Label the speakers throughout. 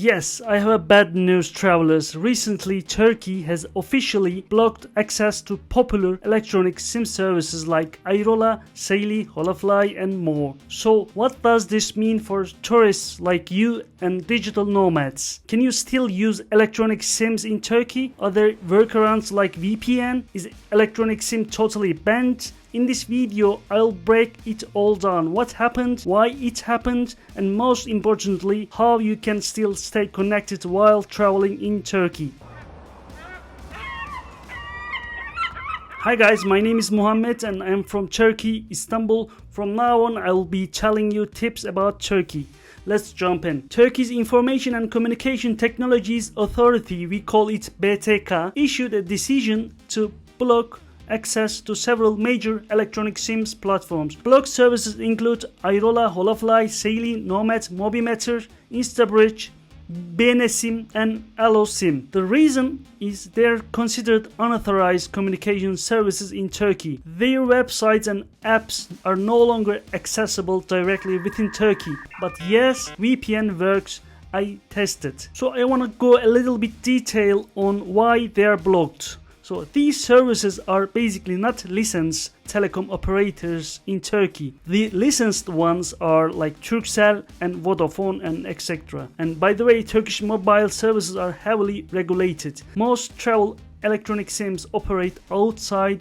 Speaker 1: Yes, I have a bad news, travelers. Recently, Turkey has officially blocked access to popular electronic SIM services like Airalo, Saily, Holafly, and more. So, what does this mean for tourists like you and digital nomads? Can you still use electronic SIMs in Turkey? Are there workarounds like VPN? Is electronic SIM totally banned? In this video, I'll break it all down. What happened, why it happened, and most importantly, how you can still stay connected while traveling in Turkey. Hi guys, my name is Muhammed and I'm from Turkey, Istanbul. From now on, I'll be telling you tips about Turkey. Let's jump in. Turkey's Information and Communication Technologies Authority, we call it BTK, issued a decision to block access to several major electronic SIMs platforms. Blocked services include Airalo, Holafly, Saily, Nomad, Mobimeter, Instabridge, eSIM, and eSIM. The reason is they're considered unauthorized communication services in Turkey. Their websites and apps are no longer accessible directly within Turkey. But yes, VPN works. I tested. So I want to go a little bit detail on why they are blocked. So these services are basically not licensed telecom operators in Turkey. The licensed ones are like Turkcell and Vodafone and etc. And by the way, Turkish mobile services are heavily regulated. Most travel electronic SIMs operate outside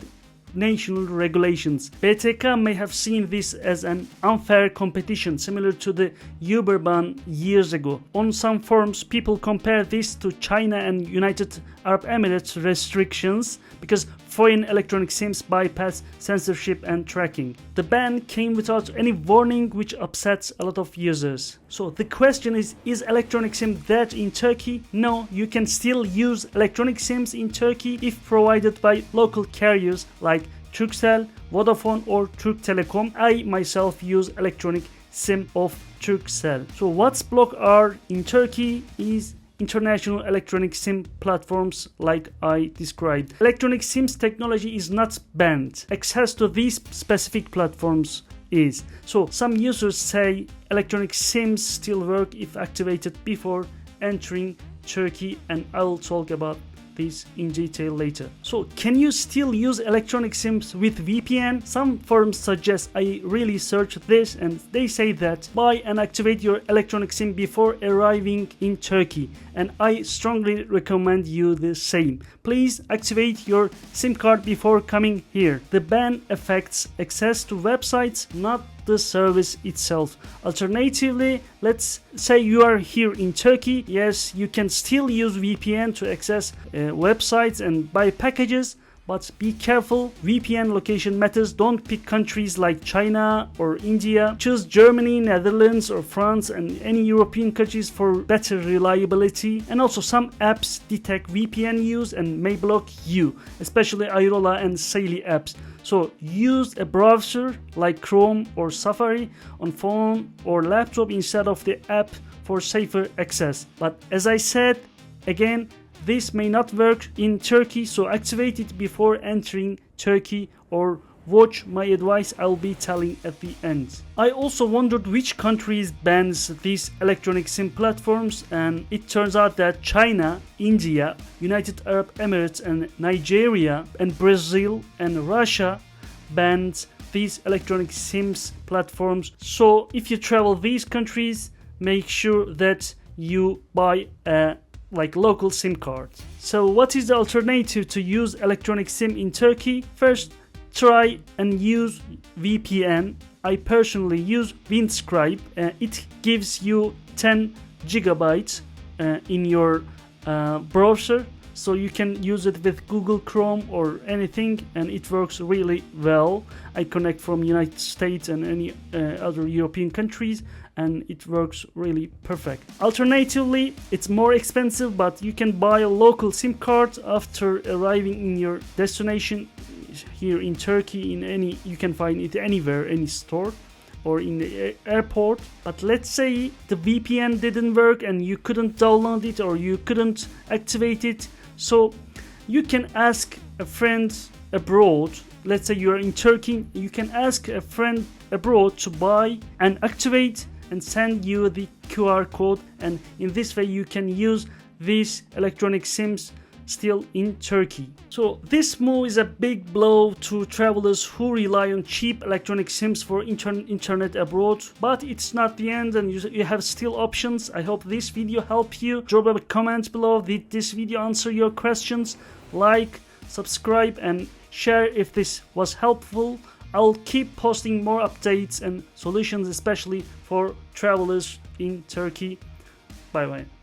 Speaker 1: national regulations. BTK may have seen this as an unfair competition similar to the Uber ban years ago. On some forums, people compare this to China and United Arab Emirates restrictions because foreign electronic SIMs bypass censorship and tracking. The ban came without any warning, which upsets a lot of users. So the question is electronic SIM dead in Turkey? No, you can still use electronic SIMs in Turkey if provided by local carriers like Turkcell, Vodafone or Türk Telekom. I myself use electronic SIM of Turkcell. So what's blocked are in Turkey is international electronic SIM platforms like I described. Electronic SIMs technology is not banned. Access to these specific platforms is. So some users say electronic SIMs still work if activated before entering Turkey, and I will talk about this in detail later. So can you still use electronic SIMs with VPN? Some forums suggest. I really searched this and they say that buy and activate your electronic SIM before arriving in Turkey, and I strongly recommend you the same. Please activate your SIM card before coming here. The ban affects access to websites, not the service itself. Alternatively, let's say you are here in Turkey. Yes, you can still use VPN to access websites and buy packages, but be careful. VPN location matters. Don't pick countries like China or India. Choose Germany, Netherlands or France and any European countries for better reliability. And also some apps detect VPN use and may block you, especially Airalo and Saily apps. So use a browser like Chrome or Safari on phone or laptop instead of the app for safer access. But as I said, again, this may not work in Turkey, so activate it before entering Turkey or watch my advice I'll be telling at the end. I also wondered which countries bans these electronic SIM platforms, and it turns out that China, India, United Arab Emirates and Nigeria and Brazil and Russia banned these electronic SIMs platforms. So if you travel these countries, make sure that you buy a local SIM card. So what is the alternative to use electronic SIM in Turkey? First, try and use VPN. I personally use Windscribe. It gives you 10 gigabytes in your browser, so you can use it with Google Chrome or anything, and it works really well. I connect from United States and any other European countries, and it works really perfect. Alternatively, it's more expensive, but you can buy a local SIM card after arriving in your destination. Here in Turkey, you can find it anywhere, any store or in the airport. But let's say the VPN didn't work and you couldn't download it or you couldn't activate it, so you can ask a friend abroad. Let's say you are in Turkey, you can ask a friend abroad to buy and activate and send you the QR code, and in this way you can use these electronic SIMs still in Turkey. So this move is a big blow to travelers who rely on cheap electronic SIMs for internet abroad, but it's not the end, and you have still options. I hope this video helped you. Drop a comment below. Did this video answer your questions? Like, subscribe and share if this was helpful. I'll keep posting more updates and solutions, especially for travelers in Turkey. Bye bye.